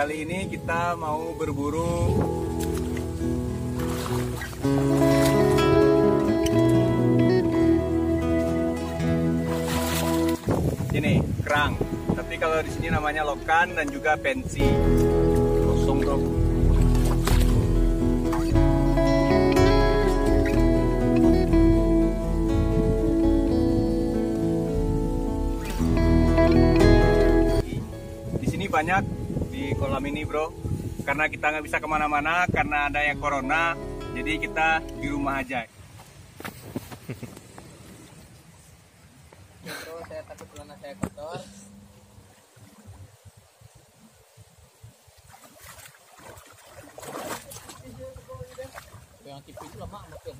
kali ini kita mau berburu ini kerang. Tapi kalau di sini namanya lokan dan juga pensi. Kosong bro. Di sini banyak di kolam ini bro. Karena kita nggak bisa kemana-mana karena ada yang corona. Jadi kita di rumah aja. Bro, saya takut celana saya kotor. Yang tipis itu lama mungkin.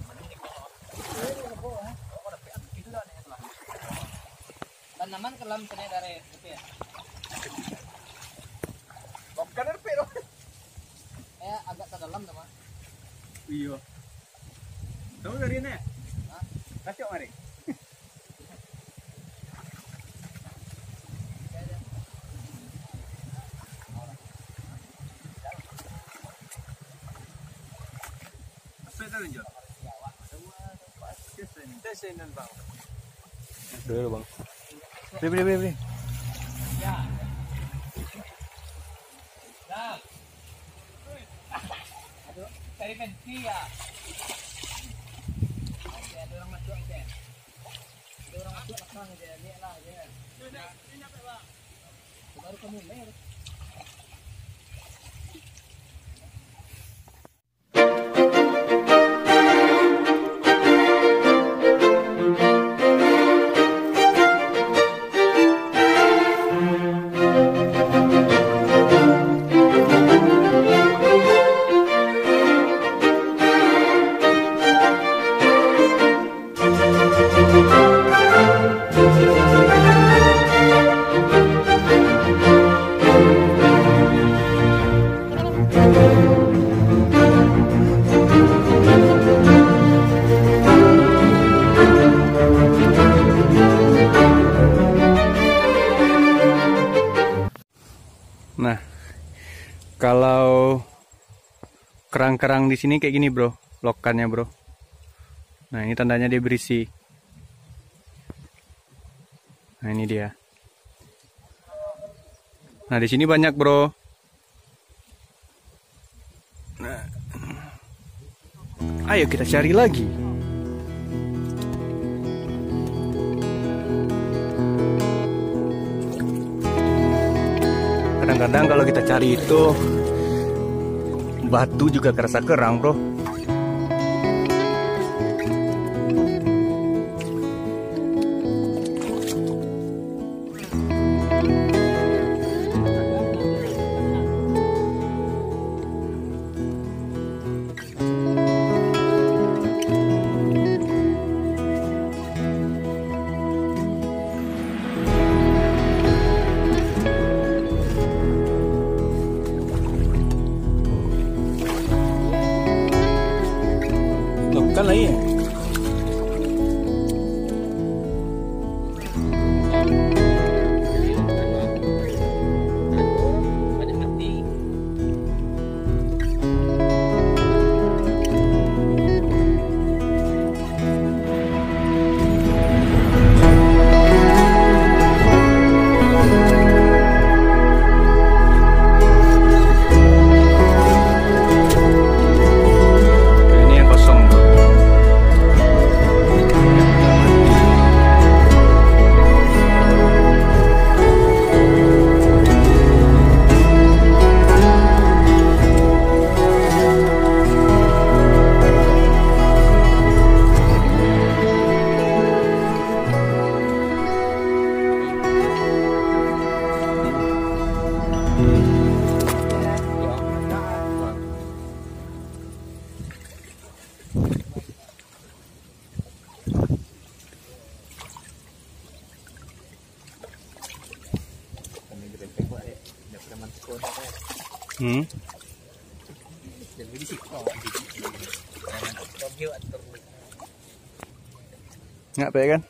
Dan naman kelam kena dari itu ya. Bukan RP loh. Agak ke dalam teman. Iya. Kamu dari mana? Hah? Kasih mari. Dulu bang. Beri. Ya. Nah. Aduh, cari pensi ya. Ada orang masuk aja. Ada orang masuk langsung aja, lihat lah aja. Ini apa bang? Baru kamu main. Nah, kalau kerang-kerang di sini kayak gini bro, lokannya bro. Nah ini tandanya dia berisi. Nah ini dia. Nah di sini banyak bro. Nah, ayo kita cari lagi. Kadang-kadang kalau kita cari itu batu juga kerasa kerang bro. Kan lagi ya? Banyak hati. Ini yang kosong bro. Nggak apa kan?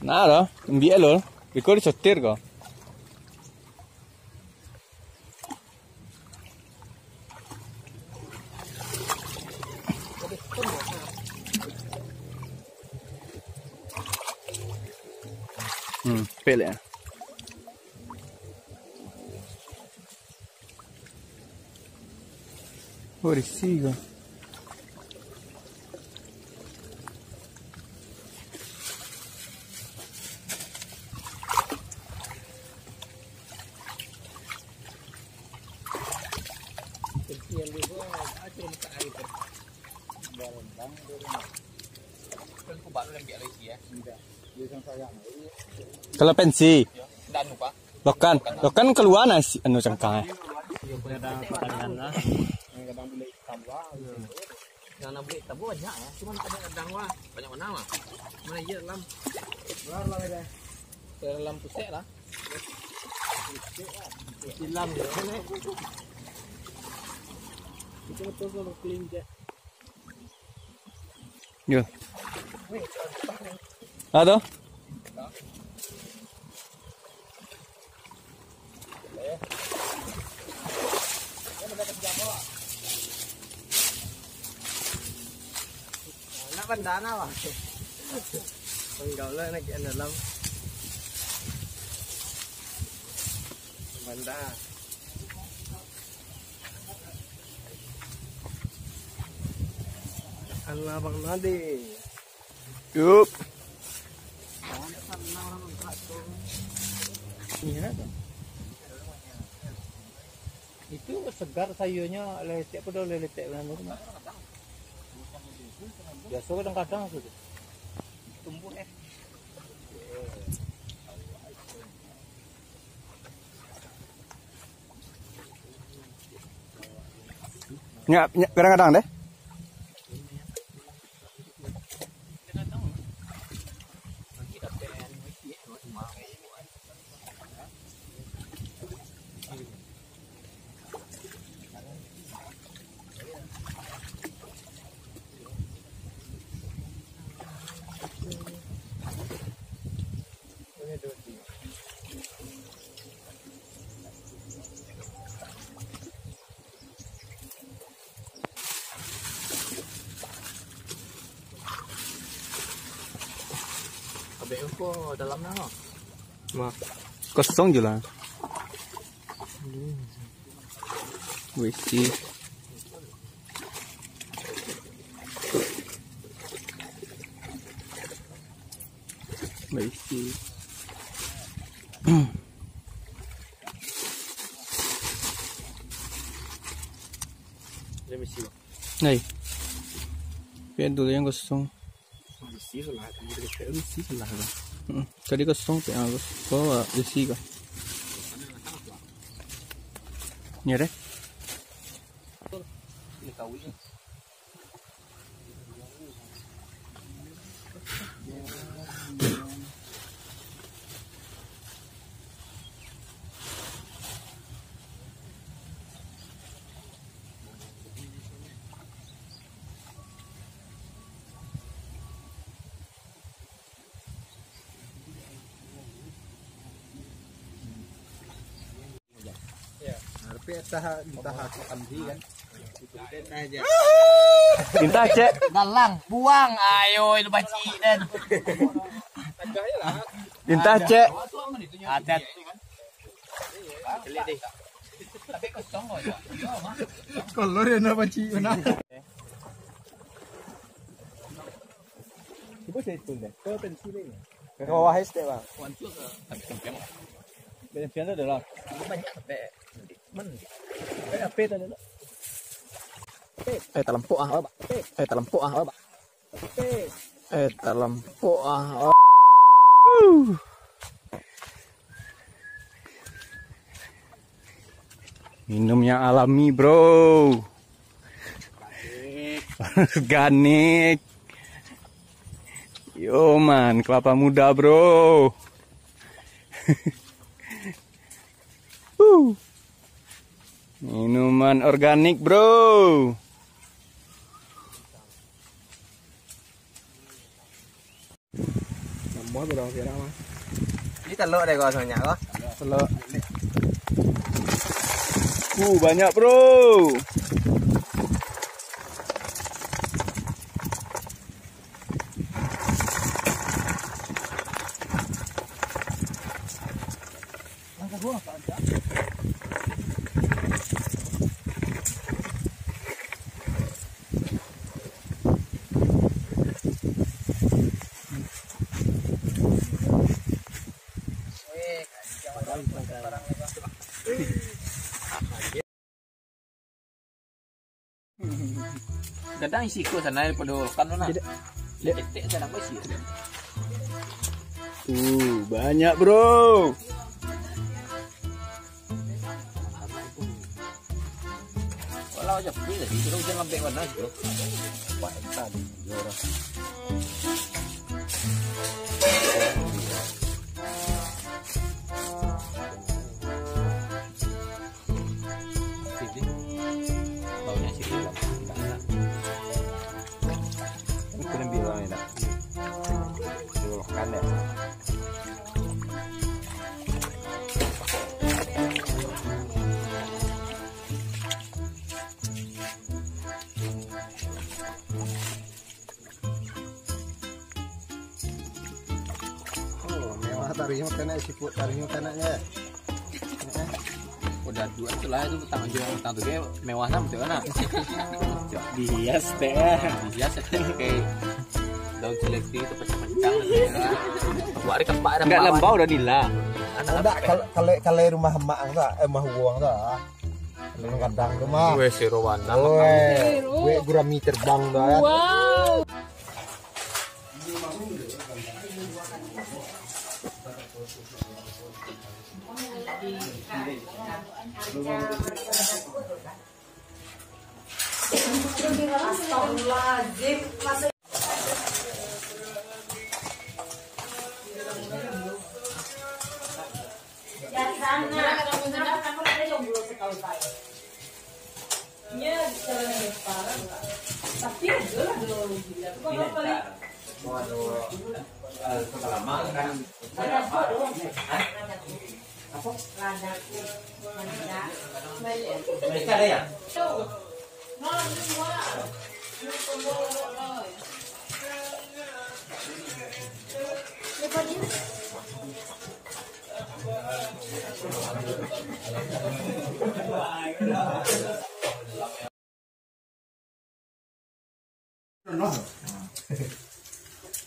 Nah loh, biar loh. Iko disetir kok. Pele ya. Oh, risih kok. Kalau pensi, lokan keluar nasi anu cengkang. Yang nak beli tabu banyak ya, cuma ada kadang wah banyak mana mah. Mana iya dalam. Dalam pusat lah. Dalam dia. Itu betul kalau clean je. Yo. Ada? Nak bandana wah. Penggaulnya nak kian dalam. Banda. Allah Bang Nadi. Yup. Itu segar sayurnya letek pada letek mana tu. Biasa kadang-kadang tu. Tumbuh Kadang-kadang deh. Abek ko dalam na ho. Kosong je lah. Wisi. Wisi. Let me see. Này. Biar dulu yang kosong. Isi lah, isi lah. Tadi kosong tu yang bawa isi kah? Ni deh. Ini kawin. Tapi entah amdi kan. Aja. Minta cek. Dalang, buang ayo itu baci dan. Minta cek. Adat. Tapi kosong aja. Kolor ya na baci mana? Ibu saya tunda. Kau pensi ni. Kau wahai step bang. Wancuk ke. Benefitnya adalah Banyak sampai men. Apa tadi nak? terlempuk ah, Pak. Terlempuk ah, Pak. Terlempuk ah. Minumnya alami, bro. Organik. Yo man, kelapa muda, bro. Minuman organik, bro. Semua berapa kira mas? Ini telur deh kok soalnya kok. Telur. Banyak bro. Langkah gua apa aja? Kadang isi ko sana pada kan mana. Cetek sana ko isi. Banyak bro. Kalau aja pilih tadi terus jangan sampai mana bro. Baik tadi jorok. Baunya sih tidak enak. Ini kurang bilang enak. Diulahkan ya. Tarinya kena siput, tarinya kenanya. Udah dua itulah itu tanggung jawab tuh kayak mewah sama tuh kan. Dihias teh. Dihias kayak daun selekti itu pecah-pecah. Buat kepak ada. Enggak lembau udah nila. Enggak kalau rumah emak enggak, rumah uang enggak. Kadang rumah. Gue sirowana. Gue gurami terbang dah ya. Wow. Astagfirullahaladzim. Dari sana. Kenapa kamu ada jomblo sekali saya? Nya jalan parah. Tapi ada lah dulu gila. Kalau paling lama kan. apa? Lada. Mereka ada ya?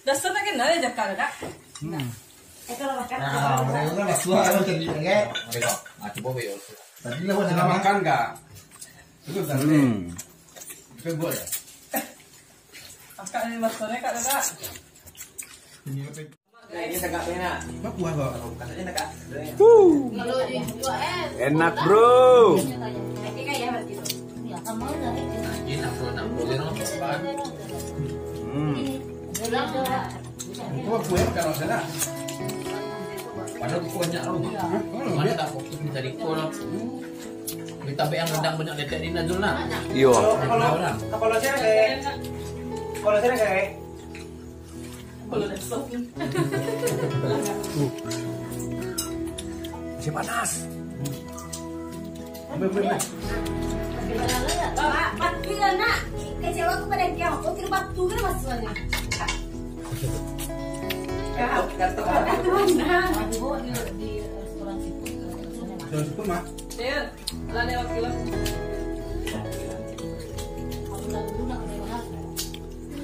Dasar tak kenal ya Jakarta. Kalau makan. Nah, mereka kan tua kan jadi enggak. Mereka. Coba ya. Tadi lah sudah makan enggak? Itu tadi. Itu gua ya. Akak ni masanya kak kakak. Ini tegak pena. Mak buah kok. Katanya tegak. Kalau di 2M. Enak bro. Nanti kayak berarti. Ya, kamu udah Ini 60 apa? Itu buah kalau sana. Padahal banyak loh. Mana tak fokus bisa dikol. Ditambah yang rendang banyak detek di Nazul nah. Iya. Kalau saya kayak kalau saya kayak Kalau dasar. masih panas. Pak, pati lah nak. Kecewa kepada dia. Kau kira batu kan maksudnya? Kartu mana? Di restoran situ. Jangan situ mah. Dia, lah dia wakil.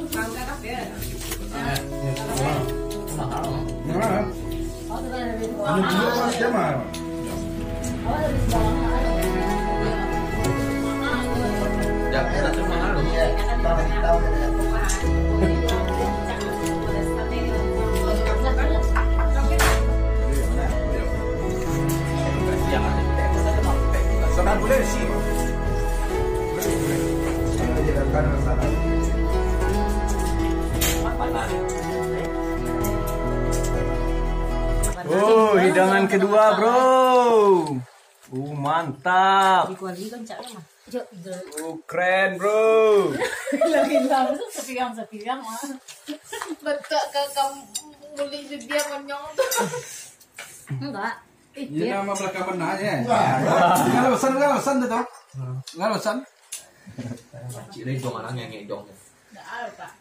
Bangga tak ya? Mahal. Nah, ini juga kan siapa? Jangan satu mahal loh. Senang boleh sih. Hidangan kedua bro. Mantap. Keren bro. Hilang-hilang sepiang-sepiang mah. Betul ke kamu mulai dia monyong. Enggak. Ini nama belakang benarnya. Nggak lesan tuh. Nggak lesan. Cik Redong anaknya ngedong. Enggak ada, Pak.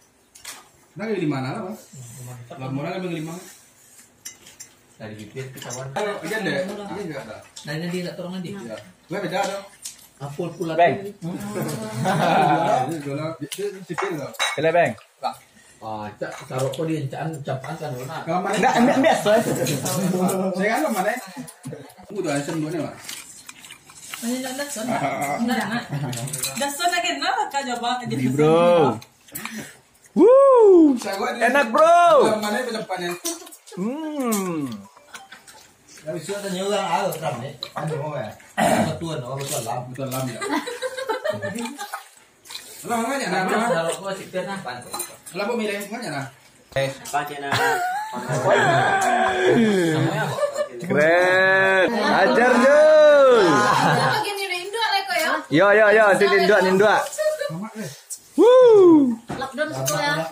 Nah, di mana lah, Bang? Lamunan kan di mana? Dari bibir ke kawan. Iya deh. Iya enggak ada. Nah ini dia tak turun nanti. Iya. Gue beda dong. Apul pula. Bang. Ini jualan sipil loh. Pilih bang. Ah, cak taruh kau dia capan kan mana? Kalau mana? Enggak biasa. Saya kan mana? Tunggu tuh asam dua nih, Pak. Ini nak dason. Nak. Dason lagi nak kau coba aja. Ini bro. Woo. Enak bro. Kalau mana itu depannya? Tapi sudah tanya orang awal ram ni. Ada mau ya? Betul, betul lam. Betul lam ya. Lah mana ya? Nah, Nah, taruh kau sikit nah pan. lah mau milih mana nah? Keren. Ajar Jul. Bagian ini induk lah kok ya. Yo, sini dua. Mamak deh. Woo. Lockdown sekolah.